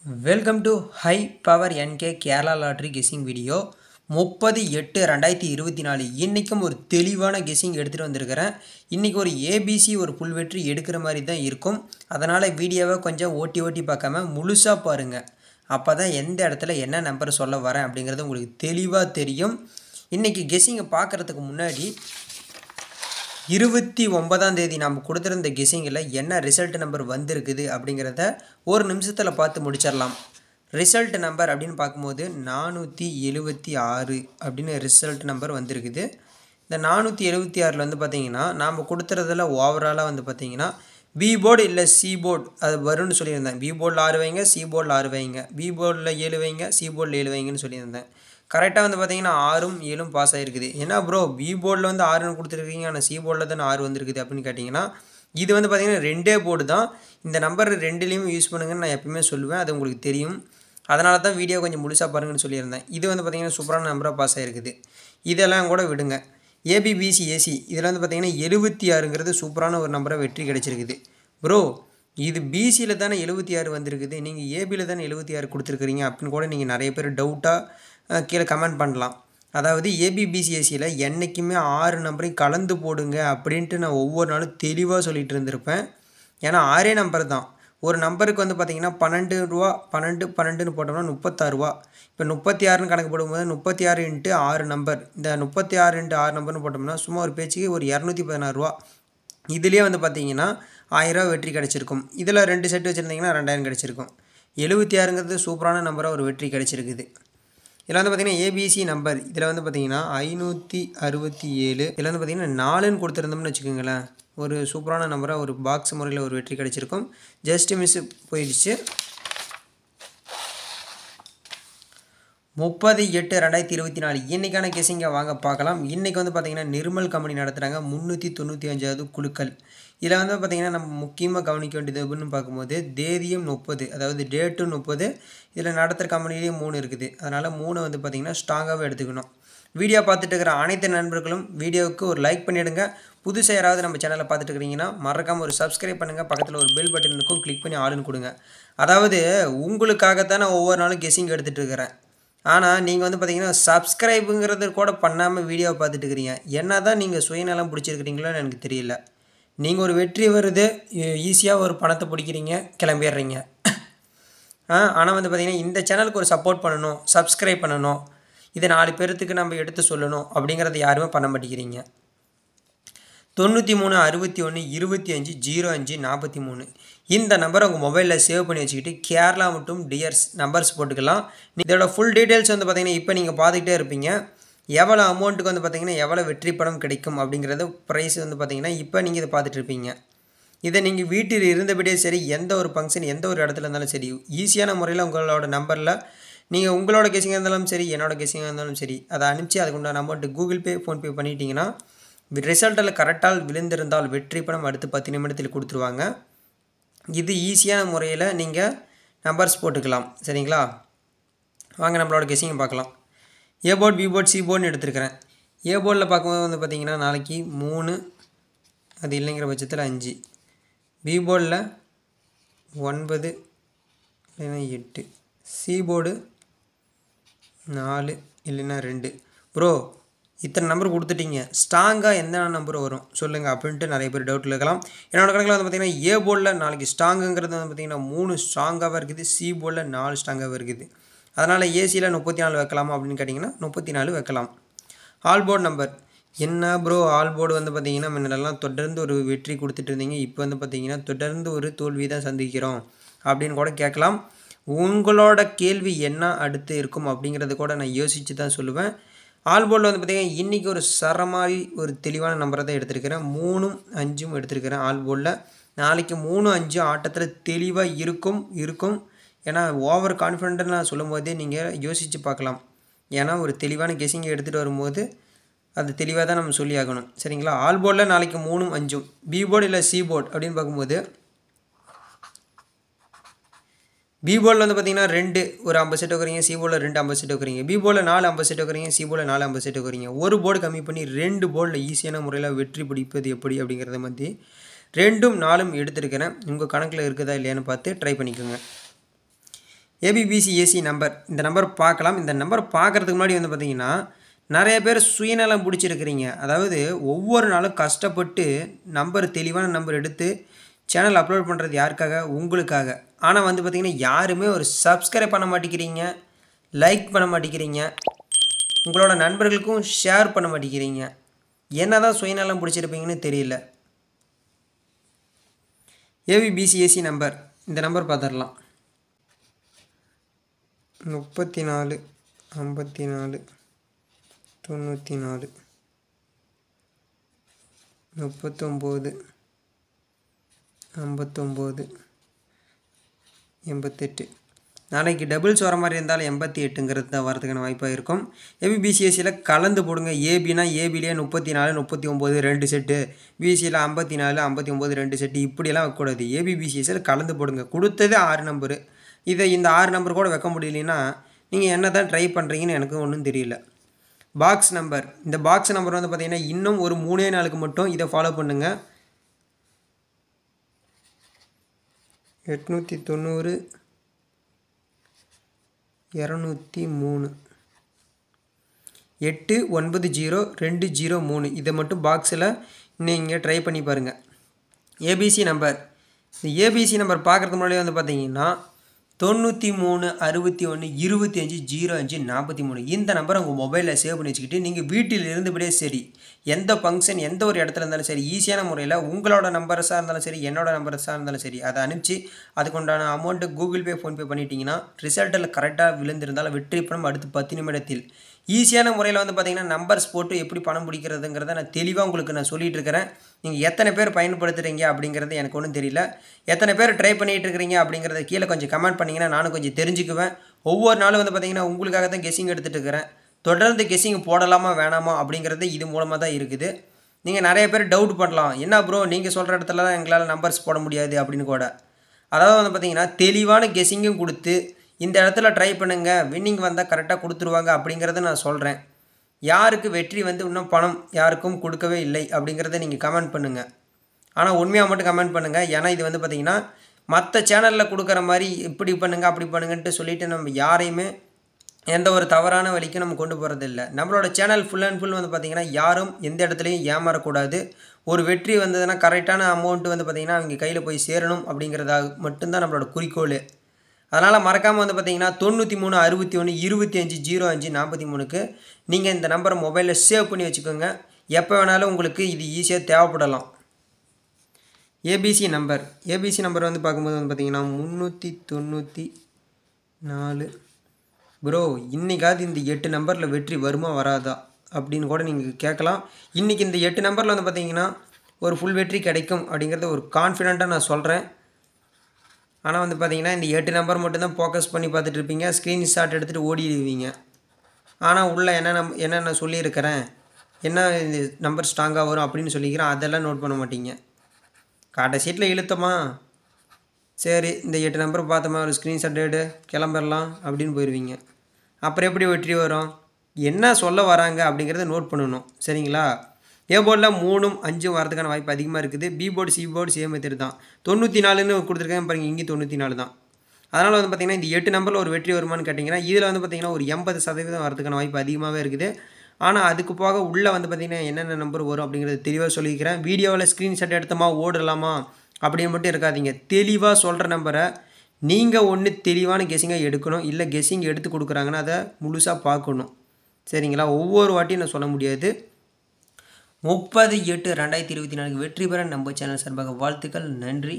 Welcome to High Power NK Kerala Lottery Guessing Video 30/8/2024 இன்றைக்கும் ஒரு தெளிவான கெஸ்ஸிங் எடுத்துகிட்டு வந்திருக்கிறேன். இன்றைக்கி ஒரு ஏபிசி ஒரு புல் வெற்றி எடுக்கிற மாதிரி தான் இருக்கும். அதனால் வீடியோவை கொஞ்சம் ஓட்டி பார்க்காம முழுசாக பாருங்கள். அப்போ தான் எந்த இடத்துல என்ன நம்பர் சொல்ல வரேன் அப்படிங்கிறது உங்களுக்கு தெளிவாக தெரியும். இன்றைக்கி கெஸ்ஸிங்கை பார்க்குறதுக்கு முன்னாடி 29ஆம் தேதி நாம் கொடுத்துருந்த கெஸ்ஸிங்கில் என்ன ரிசல்ட் நம்பர் வந்திருக்குது அப்படிங்கிறத ஒரு நிமிஷத்தில் பார்த்து முடிச்சிடலாம். ரிசல்ட் நம்பர் அப்படின்னு பார்க்கும்போது 476 அப்படின்னு ரிசல்ட் நம்பர் வந்திருக்குது. இந்த 476 வந்து பார்த்திங்கன்னா நாம் கொடுத்துறதில் ஓவராலாக வந்து பார்த்திங்கன்னா பி போர்டு இல்லை சி போர்டு அது வரும்னு சொல்லியிருந்தேன். பி போர்டில் 6 வைங்க, சி போர்டில் 6 வைங்க, பி போர்டில் 7 வைங்க, சி போர்டில் 7 வைங்கன்னு சொல்லியிருந்தேன். கரெக்டாக வந்து பார்த்திங்கன்னா 6ம் 7ம் பாஸ் ஆகிருக்குது. ஏன்னா ப்ரோ பி போர்டில் வந்து 6ன்னு கொடுத்துருக்கீங்க, ஆனால் சி போர்டில் தானே 6 வந்துருக்குது அப்படின்னு கேட்டிங்கன்னா இது வந்து பார்த்திங்கன்னா ரெண்டே போர்டு தான். இந்த நம்பர் ரெண்டுலேயும் யூஸ் பண்ணுங்கன்னு நான் எப்பயுமே சொல்லுவேன், அது உங்களுக்கு தெரியும். அதனால தான் வீடியோ கொஞ்சம் முழுசாக பாருங்கன்னு சொல்லியிருந்தேன். இது வந்து பார்த்திங்கன்னா சூப்பரான நம்பராக பாஸ் ஆகிருக்குது. இதெல்லாம் கூட விடுங்க. ஏபிபிசி ஏசி இதில் வந்து பார்த்திங்கன்னா 76ங்கிறது சூப்பரான ஒரு நம்பராக வெற்றி கிடச்சிருக்குது. ப்ரோ இது பிசியில் தானே 76 வந்திருக்குது, நீங்கள் ஏபியில் தானே 76 கொடுத்துருக்குறீங்க அப்படின்னு கூட நீங்கள் நிறைய பேர் டவுட்டாக கீழே கமெண்ட் பண்ணலாம். அதாவது ஏபிபிசிஎஸ்சியில் என்றைக்குமே 6 நம்பரையும் கலந்து போடுங்க அப்படின்ட்டு நான் ஒவ்வொரு நாளும் தெளிவாக சொல்லிகிட்டு இருந்திருப்பேன். ஏன்னா 6 நம்பர் தான். ஒரு நம்பருக்கு வந்து பார்த்திங்கன்னா 12 ரூபா 12ன்னு போட்டோம்னா 36 ரூபா. இப்போ 36ன்னு கணக்கு போடும்போது 36 × 6 நம்பர், இந்த 36 × 6 நம்பர்னு போட்டோம்னா சும்மா ஒரு பேச்சுக்கு ஒரு 216 ரூபா. இதுலேயே வந்து பார்த்திங்கன்னா 1000 ரூபா வெற்றி கிடச்சிருக்கும். இதில் 2 செட் வச்சுருந்தீங்கன்னா 2000 கிடச்சிருக்கும். 76ங்கிறது சூப்பரான நம்பராக ஒரு வெற்றி கிடச்சிருக்குது. இதில் வந்து பார்த்திங்கன்னா ஏபிசி நம்பர் இதில் வந்து பார்த்திங்கன்னா 567 இதில் வந்து பார்த்திங்கன்னா 4ன்னு கொடுத்துருந்தோம்னு வச்சுக்கோங்களேன், ஒரு சூப்பரான நம்பராக ஒரு பாக்ஸ் முறையில் ஒரு வெற்றி கிடச்சிருக்கும். ஜஸ்ட் மிஸ் போயிடுச்சு. 30/8/2024 இன்றைக்கான கெஸ்ஸிங்கை வாங்க பார்க்கலாம். இன்றைக்கி வந்து பார்த்திங்கன்னா நிர்மல் கம்பெனி நடத்துகிறாங்க 395வது குழுக்கள். இதில் வந்து பார்த்திங்கன்னா நம்ம முக்கியமாக கவனிக்க வேண்டியது அப்படின்னு பார்க்கும்போது தேதியும் 30, அதாவது டேட்டும் 30. இதில் நடத்துகிற கம்பெனிலேயும் 3 இருக்குது. அதனால் 3 வந்து பார்த்திங்கன்னா ஸ்ட்ராங்காகவே எடுத்துக்கணும். வீடியோ பார்த்துட்டு இருக்கிற அனைத்து நண்பர்களும் வீடியோவுக்கு ஒரு லைக் பண்ணிவிடுங்க. புதுசாக யாராவது நம்ம சேனலை பார்த்துட்டு இருக்கிறீங்கன்னா மறக்காமல் ஒரு சப்ஸ்கிரைப் பண்ணுங்கள். பக்கத்தில் ஒரு பெல் பட்டன் இருக்கும், கிளிக் பண்ணி ஆளுன்னு கொடுங்க. அதாவது உங்களுக்காகத்தான் நான் ஒவ்வொரு நாளும் கெஸ்ஸிங் எடுத்துகிட்டு இருக்கிறேன். ஆனால் நீங்கள் வந்து பார்த்திங்கன்னா சப்ஸ்கிரைபுங்கிறது கூட பண்ணாமல் வீடியோவை பார்த்துட்டு இருக்கிறீங்க. என்ன தான் நீங்கள் சுயநலம் பிடிச்சிருக்கிறீங்களோன்னு எனக்கு தெரியல. நீங்கள் ஒரு வெற்றி வருது ஈஸியாக ஒரு பணத்தை பிடிக்கிறீங்க, கிளம்பிடுறீங்க. ஆனால் வந்து பார்த்திங்கன்னா இந்த சேனலுக்கு ஒரு சப்போர்ட் பண்ணணும், சப்ஸ்கிரைப் பண்ணணும், இதை 4 பேர்த்துக்கு நம்ம எடுத்து சொல்லணும் அப்படிங்கிறத யாருமே பண்ண மாட்டேங்கிறீங்க. 93 61 25 05 43 இந்த நம்பரை உங்கள் மொபைலில் சேவ் பண்ணி வச்சுக்கிட்டு கேரளா மற்றும் டியர்ஸ் நம்பர்ஸ் போட்டுக்கலாம். இதோட ஃபுல் டீட்டெயில்ஸ் வந்து பார்த்திங்கன்னா இப்போ நீங்கள் பார்த்துக்கிட்டே இருப்பீங்க. எவ்வளோ அமௌண்ட்டுக்கு வந்து பார்த்திங்கன்னா எவ்வளோ வெற்றி பணம் கிடைக்கும் அப்படிங்கிறது ப்ரைஸ் வந்து பார்த்திங்கன்னா இப்போ நீங்கள் இதை பார்த்துட்டு இருப்பீங்க. இதை நீங்கள் வீட்டில் இருந்தபடியே சரி, எந்த ஒரு ஃபங்க்ஷன் எந்த ஒரு இடத்துல இருந்தாலும் சரி, ஈஸியான முறையில் உங்களோட நம்பரில் நீங்கள் உங்களோட கெஸ்ஸிங்காக இருந்தாலும் சரி, என்னோட கெஸ்ஸிங்காக இருந்தாலும் சரி, அதை அனுப்பிச்சு அதுக்குண்டான அமௌண்ட்டு கூகுள் பே ஃபோன்பே பண்ணிட்டீங்கன்னா ரிசல்ட்டில் கரெக்டாக விழுந்திருந்தால் வெற்றி பணம் அடுத்து 10 நிமிடத்தில் கொடுத்துருவாங்க. இது ஈஸியான முறையில் நீங்கள் நம்பர்ஸ் போட்டுக்கலாம். சரிங்களா, வாங்க நம்மளோட கெஸ்ஸிங்கை பார்க்கலாம். A board B board C போர்டுன்னு எடுத்துருக்கிறேன். ஏ போர்டில் பார்க்கும்போது வந்து பார்த்திங்கன்னா நாளைக்கு 3, அது இல்லைங்கிற பட்சத்தில் 5. பி போர்டில் 9 இல்லைன்னா 8. சி போர்டு 4 இல்லைன்னா 2. ப்ரோ இத்தனை நம்பர் கொடுத்துட்டீங்க, ஸ்ட்ராங்காக எந்த நம்பர் வரும் சொல்லுங்கள் அப்படின்ட்டு நிறைய பேர் டவுட்டில் இருக்கலாம். என்னோடய கணக்கில் வந்து பார்த்திங்கன்னா ஏ போர்டில் நாளைக்கு ஸ்ட்ராங்குங்கிறது வந்து பார்த்திங்கன்னா 3 ஸ்ட்ராங்காகவும் இருக்குது, சி போர்டில் 4 ஸ்ட்ராங்காகவும் இருக்குது. அதனால் ஏசியில் 34 வைக்கலாமா அப்படின்னு கேட்டிங்கன்னா 34 வைக்கலாம். ஆல் போர்டு நம்பர் என்ன ப்ரோ, ஆல் போர்டு வந்து பார்த்திங்கன்னா முன்னெல்லாம் தொடர்ந்து ஒரு வெற்றி கொடுத்துட்டு இருந்தீங்க, இப்போ வந்து பார்த்திங்கன்னா தொடர்ந்து ஒரு தோல்வி தான் சந்திக்கிறோம் அப்படின்னு கூட கேட்கலாம். உங்களோட கேள்வி என்ன அடுத்து இருக்கும் அப்படிங்கிறது கூட நான் யோசித்து தான் சொல்லுவேன். ஆல் போர்டில் வந்து பார்த்திங்கன்னா இன்றைக்கி ஒரு சரமாரி ஒரு தெளிவான நம்பரை தான் எடுத்திருக்கிறேன். 3ம் 5ம் எடுத்திருக்கிறேன் ஆல் போர்டில். நாளைக்கு 3 5 ஆட்டத்தில் தெளிவாக இருக்கும். ஏன்னா ஓவர் கான்ஃபிடென்ட்டாக நான் சொல்லும் போதே நீங்கள் யோசித்து பார்க்கலாம். ஏன்னா ஒரு தெளிவான கெஸ்ஸிங்கை எடுத்துகிட்டு வரும்போது அது தெளிவாக தான் நம்ம சொல்லி ஆகணும். சரிங்களா, ஆல் போர்டில் நாளைக்கு 3ம் 5ம். பி போர்டு இல்லை சி போர்டு அப்படின்னு பார்க்கும்போது பி போர்டில் வந்து பார்த்திங்கன்னா 2 ஒரு 50 செட் வைக்கிறீங்க, சி போர்டில் 2 50 செட் வைக்கிறீங்க, பி போர்டில் 4 50 செட் வைக்கிறீங்க, சி போர்டில் 4 50 செட் வைக்கிறீங்க. ஒரு போர்டு கம்மி பண்ணி 2 போர்டில் ஈஸியான முறையில் வெற்றி பிடிப்பது எப்படி அப்படிங்கிறத பற்றி 2ம் 4ம் எடுத்துருக்கிறேன். உங்கள் கணக்கில் இருக்குதா இல்லையான்னு பார்த்து ட்ரை பண்ணிக்கோங்க. ஏபிபிசிஏசி நம்பர் இந்த நம்பர் பார்க்கலாம். இந்த நம்பர் பார்க்குறதுக்கு முன்னாடி வந்து பார்த்திங்கன்னா நிறைய பேர் சுயநலம் பிடிச்சிருக்கிறீங்க. அதாவது ஒவ்வொரு நாளும் கஷ்டப்பட்டு நம்பர் தெளிவான நம்பர் எடுத்து சேனல் அப்லோட் பண்ணுறது யாருக்காக? உங்களுக்காக. ஆனால் வந்து பார்த்திங்கன்னா யாருமே ஒரு சப்ஸ்கிரைப் பண்ண மாட்டேங்கிறீங்க, லைக் பண்ண மாட்டேங்கிறீங்க, உங்களோட நண்பர்களுக்கும் ஷேர் பண்ண மாட்டேங்கிறீங்க. என்ன தான் சுயநலம் பிடிச்சிருப்பீங்கன்னு தெரியல. ஏபிபிசிஏசி நம்பர் இந்த நம்பர் பார்த்துடலாம். 34 54 94 39 59 88. நாளைக்கு டபுள்ஸ் வர மாதிரி இருந்தாலும் 88ங்கிறது தான் வரதுக்கான வாய்ப்பாக இருக்கும். ஏபிபிசிஎஸ்சியில் கலந்து போடுங்க. ஏபினா ஏபிலேயே 34 39 2 செட்டு, பிசியில் 54 59 2 செட்டு, இப்படியெல்லாம் வைக்கக்கூடாது. ஏபிபிசிஎஸ்சியில் கலந்து போடுங்க. கொடுத்தது 6 நம்பரு. இந்த 6 நம்பர் கூட வைக்க முடியலன்னா நீங்கள் என்ன தான் ட்ரை பண்ணுறீங்கன்னு எனக்கு ஒன்றும் தெரியல. பாக்ஸ் நம்பர் இந்த பாக்ஸ் நம்பர் வந்து பார்த்திங்கன்னா இன்னும் ஒரு 3 நாளுக்கு மட்டும் இதை ஃபாலோ பண்ணுங்கள். 890 203 890203 இதை மட்டும் பாக்ஸில் நீங்கள் ட்ரை பண்ணி பாருங்கள். ஏபிசி நம்பர் இந்த ஏபிசி நம்பர் பார்க்குறதுக்கு முன்னாடி வந்து பார்த்திங்கன்னா 93 61 25 05 43 இந்த நம்பரை உங்கள் மொபைலில் சேவ் பண்ணி வச்சுக்கிட்டு நீங்கள் வீட்டில் இருந்தபடியே சரி, எந்த ஃபங்க்ஷன் எந்த ஒரு இடத்துல இருந்தாலும் சரி, ஈஸியான முறையில் உங்களோட நம்பர்ஸாக இருந்தாலும் சரி, என்னோட நம்பர்ஸாக இருந்தாலும் சரி, அதை அனுப்பிச்சு அதுக்குண்டான அமௌண்ட்டு கூகுள் பே ஃபோன்பே பண்ணிட்டீங்கன்னா ரிசல்ட்டில் கரெக்டாக விழுந்திருந்தாலும் வெற்றி பணம் அடுத்து 10 நிமிடத்தில். ஈஸியான முறையில் வந்து பார்த்திங்கன்னா நம்பர்ஸ் போட்டு எப்படி பணம் பிடிக்கிறதுங்கிறத நான் தெளிவாக உங்களுக்கு நான் சொல்லிகிட்டு இருக்கிறேன். நீங்கள் எத்தனை பேர் பயன்படுத்துகிறீங்க அப்படிங்கிறது எனக்கு ஒன்றும் தெரியல. எத்தனை பேர் ட்ரை பண்ணிகிட்டு இருக்கிறீங்க அப்படிங்கிறத கீழே கொஞ்சம் கமெண்ட் பண்ணிங்கன்னா நானும் கொஞ்சம் தெரிஞ்சுக்குவேன். ஒவ்வொரு நாளும் வந்து பார்த்திங்கன்னா உங்களுக்காக தான் கெஸ்ஸிங் எடுத்துகிட்டு இருக்கிறேன். தொடர்ந்து கெஸ்ஸிங் போடலாமா வேணாமா அப்படிங்கிறது இது மூலமாக தான் இருக்குது. நீங்கள் நிறைய பேர் டவுட் பண்ணலாம், என்ன ப்ரோ நீங்கள் சொல்கிற இடத்துல தான் எங்களால் நம்பர்ஸ் போட முடியாது அப்படின்னு கூட. அதாவது வந்து பார்த்திங்கன்னா தெளிவான கெஸ்ஸிங்கும் கொடுத்து இந்த இடத்துல ட்ரை பண்ணுங்கள், வின்னிங் வந்தால் கரெக்டாக கொடுத்துருவாங்க அப்படிங்கிறத நான் சொல்கிறேன். யாருக்கு வெற்றி வந்து இன்னும் பணம் யாருக்கும் கொடுக்கவே இல்லை அப்படிங்கிறத நீங்கள் கமெண்ட் பண்ணுங்கள். ஆனால் உண்மையாக மட்டும் கமெண்ட் பண்ணுங்கள். ஏன்னா இது வந்து பார்த்திங்கன்னா மற்ற சேனலில் கொடுக்குற மாதிரி இப்படி பண்ணுங்கள் அப்படி பண்ணுங்கன்ட்டு சொல்லிவிட்டு நம்ம யாரையுமே எந்த ஒரு தவறான வழிக்கும் நம்ம கொண்டு போகிறதில்ல. நம்மளோட சேனல் ஃபுல் அண்ட் ஃபுல் வந்து பார்த்திங்கன்னா யாரும் எந்த இடத்துலையும் ஏமாறக்கூடாது. ஒரு வெற்றி வந்ததுன்னா கரெக்டான அமௌண்ட்டு வந்து பார்த்திங்கன்னா அவங்க கையில் போய் சேரணும் அப்படிங்கிறதாக மட்டும்தான் நம்மளோட குறிக்கோள். அதனால் மறக்காமல் வந்து பார்த்திங்கன்னா 93 61 25 05 43க்கு நீங்கள் இந்த நம்பரை மொபைலில் சேவ் பண்ணி வச்சுக்கோங்க. எப்போ வேணாலும் உங்களுக்கு இது ஈஸியாக தேவைப்படலாம். ஏபிசி நம்பர் வந்து பார்க்கும்போது வந்து பார்த்திங்கன்னா 394. ப்ரோ இன்றைக்காவது இந்த 8 நம்பரில் வெற்றி வருமா வராதா அப்படின்னு கூட நீங்கள் கேட்கலாம். இன்றைக்கி இந்த 8 நம்பரில் வந்து பார்த்திங்கன்னா ஒரு ஃபுல் வெற்றி கிடைக்கும் அப்படிங்கிறத ஒரு கான்ஃபிடெண்ட்டாக நான் சொல்கிறேன். ஆனால் வந்து பார்த்திங்கன்னா இந்த 8 நம்பர் மட்டும்தான் ஃபோக்கஸ் பண்ணி பார்த்துட்டு இருப்பீங்க, ஸ்க்ரீன்ஷாட் எடுத்துகிட்டு ஓடிடுவீங்க. ஆனால் உள்ளே என்னென்ன சொல்லியிருக்கிறேன், என்ன இந்த நம்பர் ஸ்ட்ராங்காக வரும் அப்படின்னு சொல்லிக்கிறேன், அதெல்லாம் நோட் பண்ண மாட்டீங்க. கடைசீட்டில் இழுத்தமா சரி இந்த 8 நம்பர் பார்த்தோமா ஒரு ஸ்க்ரீன்ஷாட் எடு கிளம்பிடலாம் அப்படின்னு போயிடுவீங்க. அப்புறம் எப்படி வெற்றி வரும், என்ன சொல்ல வராங்க அப்படிங்கிறத நோட் பண்ணணும். சரிங்களா? ஏ போர்டில் 3 5 வரதுக்கான வாய்ப்பு அதிகமாக இருக்குது. B board C board same method தான். 94ன்னு கொடுத்துருக்கேன் பாருங்கள், இங்கே 94 தான். அதனால் வந்து பார்த்திங்கன்னா இந்த 8 நம்பரில் ஒரு வெற்றி வருமானு கேட்டிங்கன்னா இதில் வந்து பார்த்திங்கன்னா ஒரு 80% வரதுக்கான வாய்ப்பு அதிகமாகவே இருக்குது. ஆனால் அதுக்கு போக உள்ளே வந்து பார்த்திங்கன்னா என்னென்ன நம்பர் வரும் அப்படிங்கிறது தெளிவாக சொல்லிக்கிறேன். வீடியோவில் ஸ்க்ரீன்ஷாட் எடுத்தோமா ஓடலாமா அப்படின்னு மட்டும் இருக்காதீங்க. தெளிவாக சொல்கிற நம்பரை நீங்கள் ஒன்று தெளிவான கெஸ்ஸிங்காக எடுக்கணும். இல்லை கெஸ்ஸிங் எடுத்து கொடுக்குறாங்கன்னா அதை முழுசாக பார்க்கணும். சரிங்களா? ஒவ்வொரு வாட்டியும் நான் சொல்ல முடியாது. 30/8/2024 வெற்றி பெற நம்ம சேனல் சார்பாக வாழ்த்துக்கள். நன்றி.